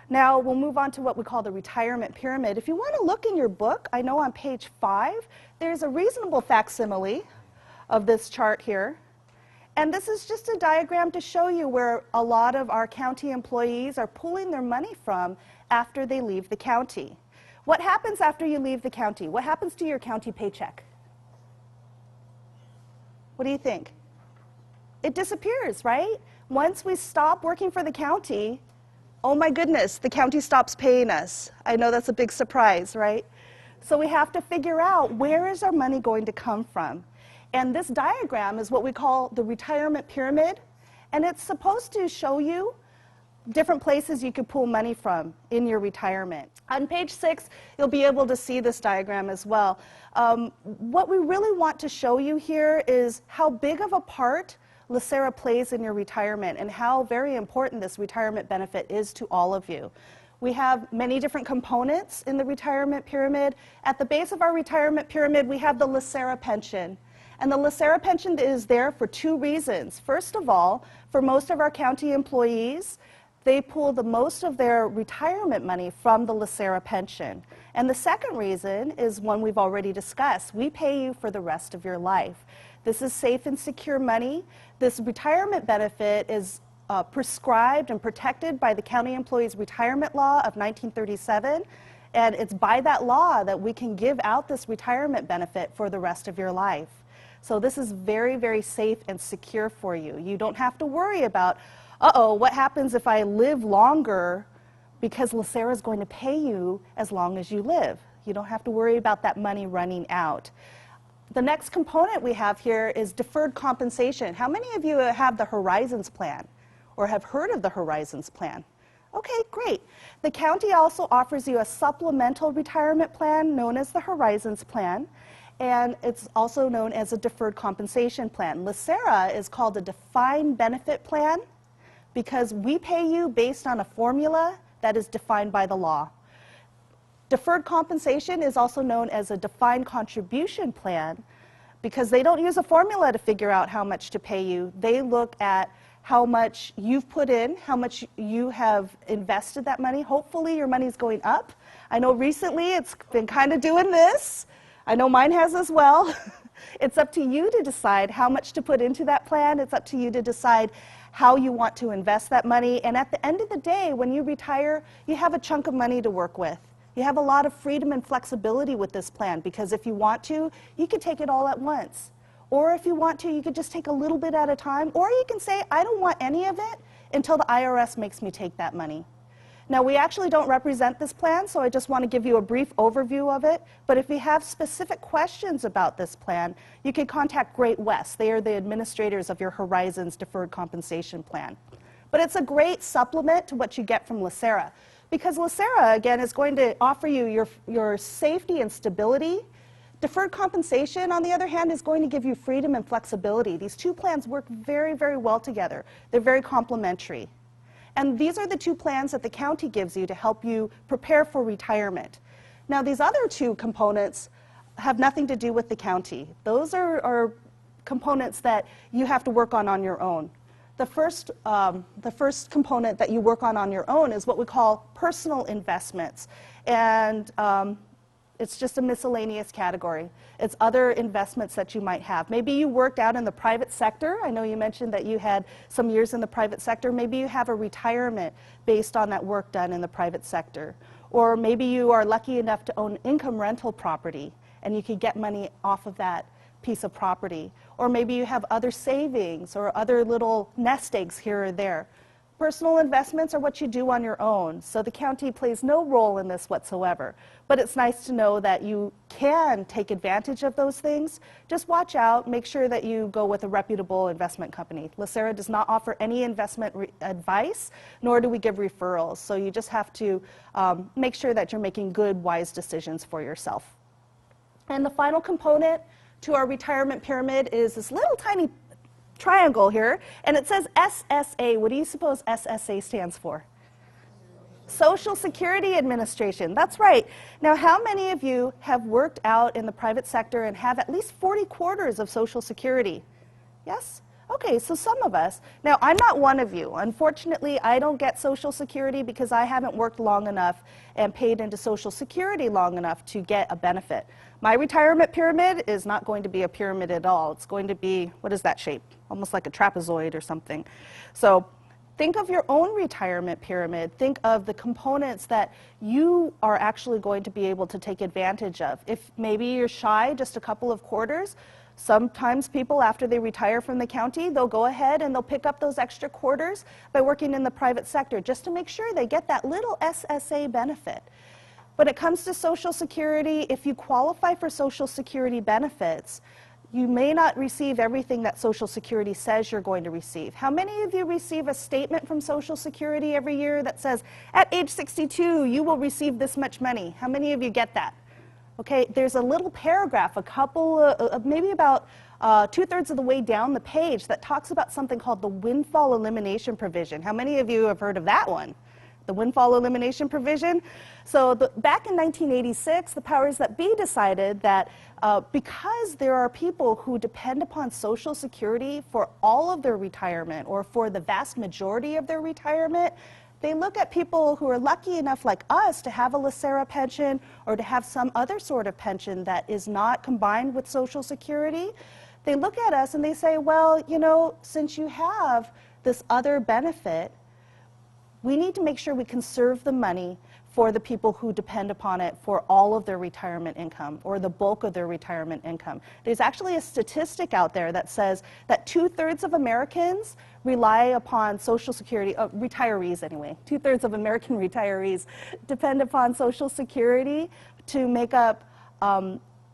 Now we'll move on to what we call the retirement pyramid. If you want to look in your book, I know on page 5, there's a reasonable facsimile of this chart here. And this is just a diagram to show you where a lot of our county employees are pulling their money from after they leave the county. What happens after you leave the county? What happens to your county paycheck? What do you think? It disappears, right? Once we stop working for the county, oh my goodness, the county stops paying us. I know that's a big surprise, right? So we have to figure out, where is our money going to come from? And this diagram is what we call the retirement pyramid, and it's supposed to show you different places you could pull money from in your retirement. On page 6, you'll be able to see this diagram as well. What we really want to show you here is how big of a part LACERA plays in your retirement and how very important this retirement benefit is to all of you. We have many different components in the retirement pyramid. At the base of our retirement pyramid, we have the LACERA pension. And the LACERA pension is there for 2 reasons. First of all, for most of our county employees, they pull the most of their retirement money from the LACERA pension. And the second reason is one we've already discussed. We pay you for the rest of your life. This is safe and secure money. This retirement benefit is prescribed and protected by the County Employees Retirement Law of 1937. And it's by that law that we can give out this retirement benefit for the rest of your life. So this is very, very safe and secure for you. You don't have to worry about, uh-oh, what happens if I live longer, because LACERA is going to pay you as long as you live. You don't have to worry about that money running out. The next component we have here is deferred compensation. How many of you have the Horizons plan or have heard of the Horizons plan? Okay, great. The county also offers you a supplemental retirement plan known as the Horizons plan, and it's also known as a deferred compensation plan. LACERA is called a defined benefit plan because we pay you based on a formula that is defined by the law. Deferred compensation is also known as a defined contribution plan because they don't use a formula to figure out how much to pay you. They look at how much you've put in, how much you have invested that money. Hopefully your money's going up. I know recently it's been kind of doing this. I know mine has as well. It's up to you to decide how much to put into that plan. It's up to you to decide how you want to invest that money. And at the end of the day, when you retire, you have a chunk of money to work with. You have a lot of freedom and flexibility with this plan because if you want to, you can take it all at once. Or if you want to, you could just take a little bit at a time. Or you can say, I don't want any of it until the IRS makes me take that money. Now, we actually don't represent this plan, so I just want to give you a brief overview of it. But if you have specific questions about this plan, you can contact Great West. They are the administrators of your Horizons Deferred Compensation Plan. But it's a great supplement to what you get from LACERA. Because LACERA, again, is going to offer you your safety and stability. Deferred compensation, on the other hand, is going to give you freedom and flexibility. These 2 plans work very, very well together. They're very complementary. And these are the 2 plans that the county gives you to help you prepare for retirement. Now, these other 2 components have nothing to do with the county. Those are components that you have to work on your own. The first component that you work on your own is what we call personal investments. And it's just a miscellaneous category. It's other investments that you might have. Maybe you worked out in the private sector. I know you mentioned that you had some years in the private sector. Maybe you have a retirement based on that work done in the private sector. Or maybe you are lucky enough to own income rental property and you can get money off of that piece of property. Or maybe you have other savings or other little nest eggs here or there. Personal investments are what you do on your own, so the county plays no role in this whatsoever. But it's nice to know that you can take advantage of those things. Just watch out, make sure that you go with a reputable investment company. LACERA does not offer any investment advice, nor do we give referrals, so you just have to make sure that you're making good, wise decisions for yourself. And the final component to our retirement pyramid is this little tiny triangle here, and it says SSA. What do you suppose SSA stands for? Social Security Administration. That's right. Now, how many of you have worked out in the private sector and have at least 40 quarters of Social Security? Yes? Okay, so some of us. Now, I'm not one of you. Unfortunately, I don't get Social Security because I haven't worked long enough and paid into Social Security long enough to get a benefit. My retirement pyramid is not going to be a pyramid at all. It's going to be, what is that shape? Almost like a trapezoid or something. So think of your own retirement pyramid. Think of the components that you are actually going to be able to take advantage of. If maybe you're shy just a couple of quarters, sometimes people, after they retire from the county, they'll go ahead and they'll pick up those extra quarters by working in the private sector just to make sure they get that little SSA benefit. When it comes to Social Security, if you qualify for Social Security benefits, you may not receive everything that Social Security says you're going to receive. How many of you receive a statement from Social Security every year that says, at age 62, you will receive this much money? How many of you get that? Okay, there's a little paragraph, a couple, maybe about 2/3 of the way down the page that talks about something called the windfall elimination provision. How many of you have heard of that one? The windfall elimination provision? So back in 1986, the powers that be decided that because there are people who depend upon Social Security for all of their retirement or for the vast majority of their retirement, they look at people who are lucky enough like us to have a LACERA pension or to have some other sort of pension that is not combined with Social Security. They look at us and they say, well, you know, since you have this other benefit, we need to make sure we conserve the money for the people who depend upon it for all of their retirement income or the bulk of their retirement income. There's actually a statistic out there that says that 2/3 of Americans rely upon Social Security, retirees anyway, 2/3 of American retirees depend upon Social Security to make up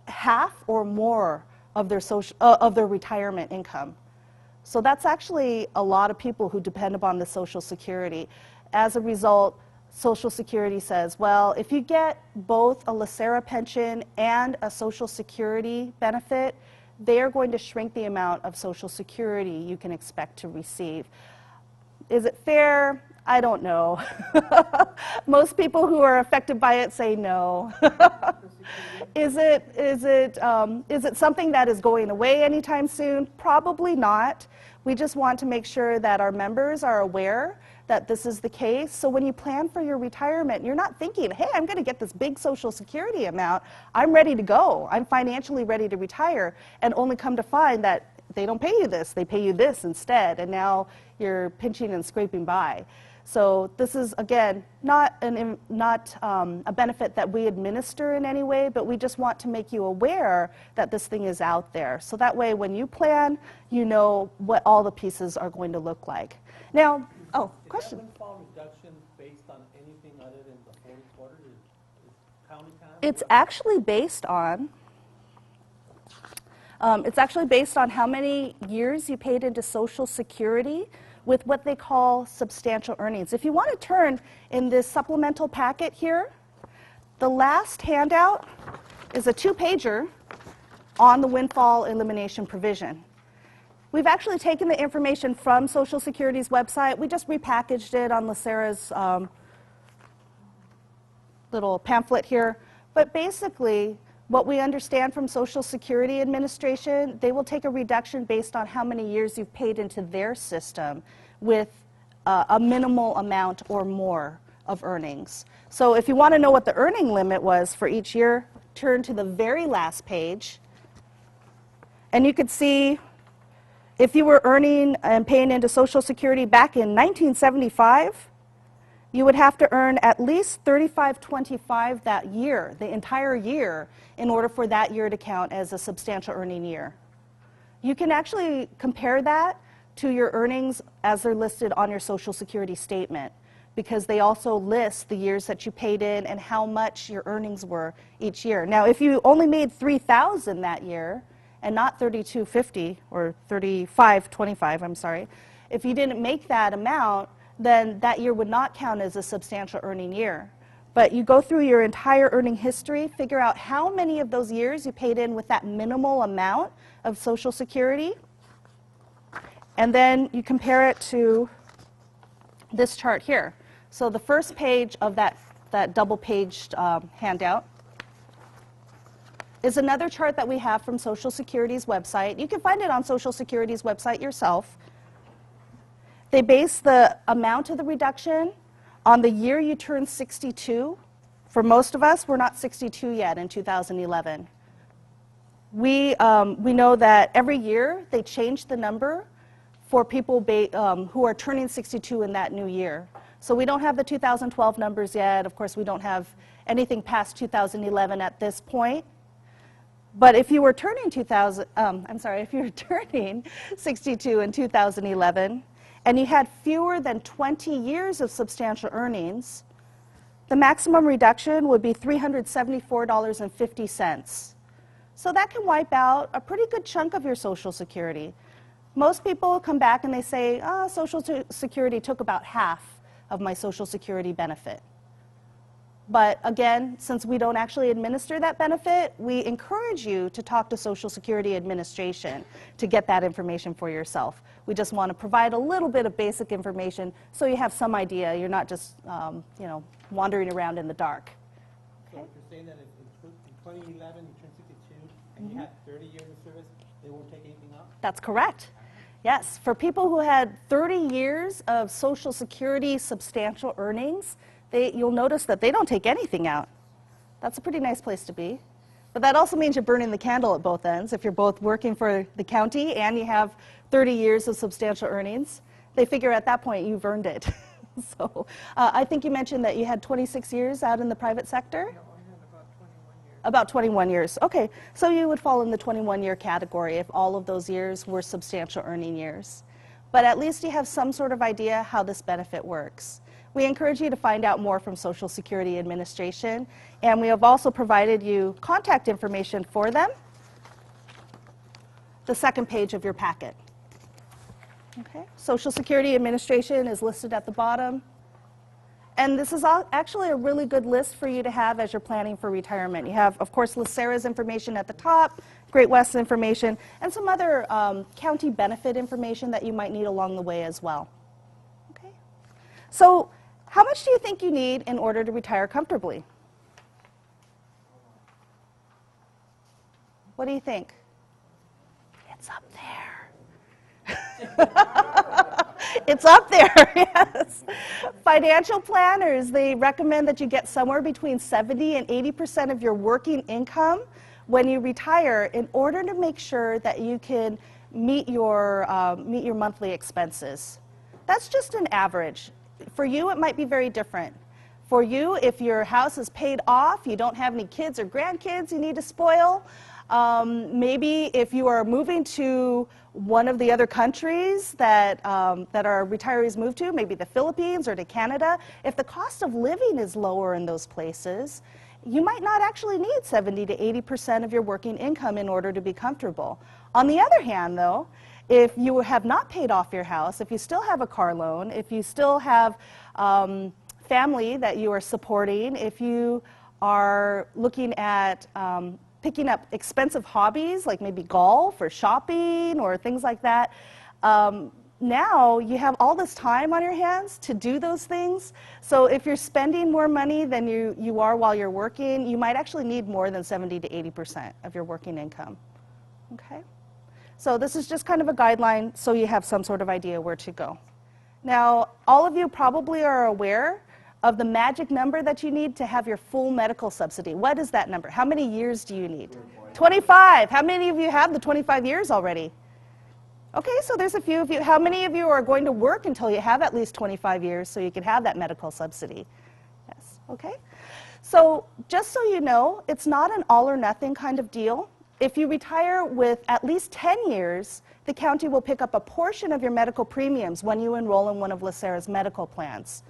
half or more of their retirement income. So that's actually a lot of people who depend upon the Social Security. As a result, Social Security says, well, if you get both a LACERA pension and a Social Security benefit, they are going to shrink the amount of Social Security you can expect to receive. Is it fair? I don't know. Most people who are affected by it say no. Is it something that is going away anytime soon? Probably not. We just want to make sure that our members are aware that this is the case. So when you plan for your retirement, you're not thinking, hey, I'm going to get this big Social Security amount. I'm ready to go. I'm financially ready to retire, and only come to find that they don't pay you this. They pay you this instead, and now you're pinching and scraping by. So this is, again, not a benefit that we administer in any way, but we just want to make you aware that this thing is out there. So that way, when you plan, you know what all the pieces are going to look like. Now, question. Is that windfall reduction based on anything other than the 40 quarters? Is county time? It's actually based on how many years you paid into Social Security with what they call substantial earnings. If you want to turn in this supplemental packet here, the last handout is a 2-pager on the windfall elimination provision. We've actually taken the information from Social Security's website. We just repackaged it on LACERA's little pamphlet here. But basically, what we understand from Social Security Administration, they will take a reduction based on how many years you've paid into their system with a minimal amount or more of earnings. So if you want to know what the earning limit was for each year, turn to the very last page. And you could see if you were earning and paying into Social Security back in 1975, you would have to earn at least $35.25 that year, the entire year, in order for that year to count as a substantial earning year. You can actually compare that to your earnings as they're listed on your Social Security statement, because they also list the years that you paid in and how much your earnings were each year. Now, if you only made $3,000 that year and not $32.50 or $35.25, I'm sorry, if you didn't make that amount, then that year would not count as a substantial earning year. But you go through your entire earning history, figure out how many of those years you paid in with that minimal amount of Social Security, and then you compare it to this chart here. So the first page of that double-paged handout is another chart that we have from Social Security's website. You can find it on Social Security's website yourself. They base the amount of the reduction on the year you turn 62. For most of us, we're not 62 yet in 2011. We know that every year they change the number for people who are turning 62 in that new year. So we don't have the 2012 numbers yet. Of course, we don't have anything past 2011 at this point. But if you were turning if you were turning 62 in 2011 and you had fewer than 20 years of substantial earnings, the maximum reduction would be $374.50. So that can wipe out a pretty good chunk of your Social Security. Most people come back and they say, oh, Social Security took about half of my Social Security benefit. But again, since we don't actually administer that benefit, we encourage you to talk to Social Security Administration to get that information for yourself. We just want to provide a little bit of basic information so you have some idea. You're not just wandering around in the dark. So you're saying that in 2011 you turned 62 and you had 30 years of service, they won't take anything off? That's correct. Yes, for people who had 30 years of Social Security substantial earnings, you'll notice that they don't take anything out. That's a pretty nice place to be. But that also means you're burning the candle at both ends. If you're both working for the county and you have 30 years of substantial earnings, they figure at that point you've earned it. So I think you mentioned that you had 26 years out in the private sector? No, I had about 21 years. About 21 years. Okay, so you would fall in the 21-year category if all of those years were substantial earning years. But at least you have some sort of idea how this benefit works. We encourage you to find out more from Social Security Administration, and we have also provided you contact information for them, the second page of your packet. Okay. Social Security Administration is listed at the bottom, and this is actually a really good list for you to have as you're planning for retirement. You have, of course, LACERA's information at the top, Great West's information, and some other county benefit information that you might need along the way as well. Okay. So, how much do you think you need in order to retire comfortably? What do you think? It's up there. It's up there, yes. Financial planners, they recommend that you get somewhere between 70 and 80% of your working income when you retire in order to make sure that you can meet your monthly expenses. That's just an average. For you, it might be very different. For you, if your house is paid off, you don't have any kids or grandkids you need to spoil, maybe if you are moving to one of the other countries that our retirees move to, maybe the Philippines or to Canada, if the cost of living is lower in those places, you might not actually need 70 to 80% of your working income in order to be comfortable. On the other hand, though, if you have not paid off your house, if you still have a car loan, if you still have family that you are supporting, if you are looking at picking up expensive hobbies like maybe golf or shopping or things like that, now you have all this time on your hands to do those things. So if you're spending more money than you are while you're working, you might actually need more than 70 to 80% of your working income. Okay? So this is just kind of a guideline so you have some sort of idea where to go. Now, all of you probably are aware of the magic number that you need to have your full medical subsidy. What is that number? How many years do you need? 25. How many of you have the 25 years already? Okay, so there's a few of you. How many of you are going to work until you have at least 25 years so you can have that medical subsidy? Yes, okay. So just so you know, it's not an all or nothing kind of deal. If you retire with at least 10 years, the county will pick up a portion of your medical premiums when you enroll in one of LACERA's medical plans.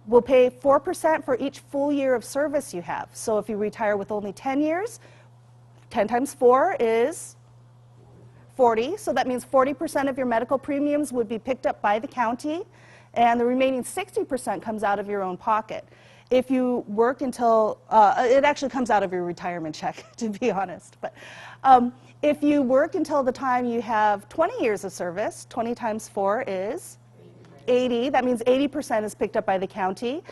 We'll pay 4% for each full year of service you have. So if you retire with only 10 years, 10 times 4 is 40. So that means 40% of your medical premiums would be picked up by the county, and the remaining 60% comes out of your own pocket. If you work until, it actually comes out of your retirement check, to be honest. But if you work until the time you have 20 years of service, 20 times 4 is 80. That means 80% is picked up by the county.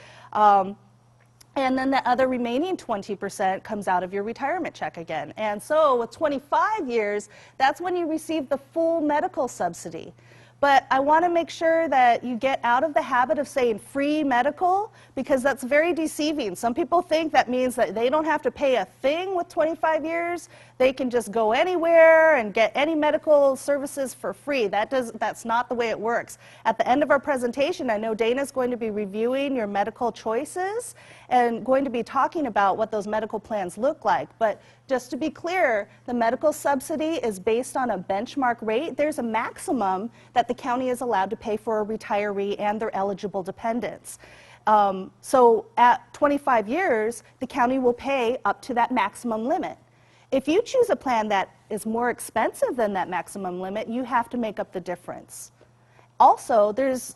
And then the other remaining 20% comes out of your retirement check again. And so with 25 years, that's when you receive the full medical subsidy. But I want to make sure that you get out of the habit of saying free medical, because that's very deceiving. Some people think that means that they don't have to pay a thing with 25 years. They can just go anywhere and get any medical services for free. That's not the way it works. At the end of our presentation, I know Dana's going to be reviewing your medical choices and going to be talking about what those medical plans look like. But just to be clear, the medical subsidy is based on a benchmark rate. There's a maximum that the county is allowed to pay for a retiree and their eligible dependents. So at 25 years, the county will pay up to that maximum limit. If you choose a plan that is more expensive than that maximum limit, you have to make up the difference. Also,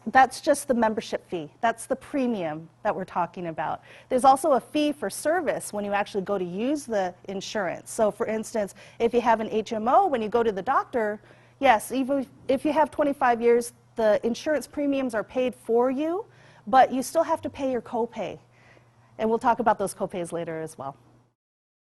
that's just the membership fee. That's the premium that we're talking about. There's also a fee for service when you actually go to use the insurance. So for instance, if you have an HMO, when you go to the doctor, yes, even if you have 25 years, the insurance premiums are paid for you, but you still have to pay your copay. And we'll talk about those copays later as well.